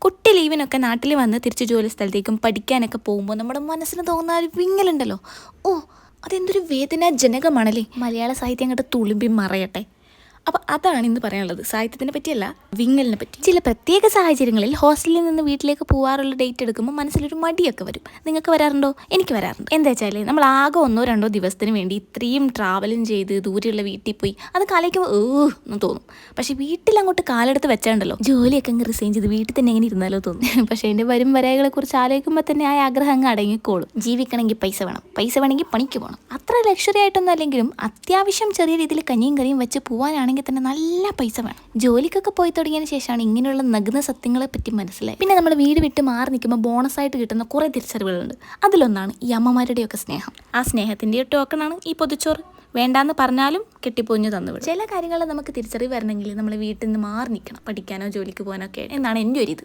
കുട്ടി ലീവിനൊക്കെ നാട്ടിൽ വന്ന് തിരിച്ച് ജോലി സ്ഥലത്തേക്കും പഠിക്കാനൊക്കെ പോകുമ്പോൾ നമ്മുടെ മനസ്സിന് തോന്നുന്ന ഒരു വിങ്ങലുണ്ടല്ലോ, ഓ അതെന്തൊരു വേദനാജനകമാണല്ലേ. മലയാള സാഹിത്യം അങ്ങോട്ട് തുളുമ്പി മറയട്ടെ. അപ്പോൾ അതാണ് ഇന്ന് പറയാനുള്ളത്. സാഹിത്യത്തിനെ പറ്റിയല്ല, വിങ്ങലിനെ പറ്റി. ചില പ്രത്യേക സാഹചര്യങ്ങളിൽ ഹോസ്റ്റലിൽ നിന്ന് വീട്ടിലേക്ക് പോകാറുള്ള ഡേറ്റ് എടുക്കുമ്പോൾ മനസ്സിലൊരു മടിയൊക്കെ വരും. നിങ്ങൾക്ക് വരാറുണ്ടോ? എനിക്ക് വരാറുണ്ട്. എന്താ വെച്ചാൽ നമ്മൾ ആകെ 1-2 ദിവസത്തിന് വേണ്ടി ഇത്രയും ട്രാവലും ചെയ്ത് ദൂരെയുള്ള വീട്ടിൽ പോയി അത് കാലേക്കുമ്പോൾ എന്ന് തോന്നും. പക്ഷേ വീട്ടിലങ്ങോട്ട് കാലെടുത്ത് വെച്ചാണ്ടല്ലോ, ജോലിയൊക്കെ അങ്ങ് റിസൈൻ ചെയ്ത് വീട്ടിൽ തന്നെ എങ്ങനെ ഇരുന്നാലോ തോന്നും. പക്ഷേ എൻ്റെ വരും വരകളെ കുറിച്ച് ആലോചിക്കുമ്പോൾ തന്നെ ആ ആഗ്രഹം അങ്ങ് അടങ്ങിക്കോളും. ജീവിക്കണമെങ്കിൽ പൈസ വേണം, പൈസ വേണമെങ്കിൽ പണിക്ക് പോകണം. അത്ര ലക്ഷറി ആയിട്ടൊന്നും അല്ലെങ്കിലും അത്യാവശ്യം ചെറിയ രീതിയിൽ കഞ്ഞിയും കറിയും വെച്ച് പോകാനാണെങ്കിൽ തന്നെ നല്ല പൈസ വേണം. ജോലിക്കൊക്കെ പോയി തുടങ്ങിയതിന് ശേഷമാണ് ഇങ്ങനെയുള്ള നഗ്ന സത്യങ്ങളെ പറ്റി മനസ്സിലായി. പിന്നെ നമ്മൾ വീട് വിട്ട് മാറി നിൽക്കുമ്പോൾ ബോണസായിട്ട് കിട്ടുന്ന കുറേ തിരിച്ചറിവുകളുണ്ട്. അതിലൊന്നാണ് ഈ അമ്മമാരുടെയൊക്കെ സ്നേഹം. ആ സ്നേഹത്തിൻ്റെ ടോക്കണാണ് ഈ പൊതിച്ചോറ്. വേണ്ടാന്ന് പറഞ്ഞാലും കെട്ടിപ്പൊഞ്ഞു തന്നുവിടും. ചില കാര്യങ്ങൾ നമുക്ക് തിരിച്ചറിവ് വരണമെങ്കിൽ നമ്മൾ വീട്ടിൽ നിന്ന് മാറി നിൽക്കണം, പഠിക്കാനോ ജോലിക്ക് പോകാനോ ഒക്കെ എന്നാണ് എൻ്റെ ഒരു ഇത്.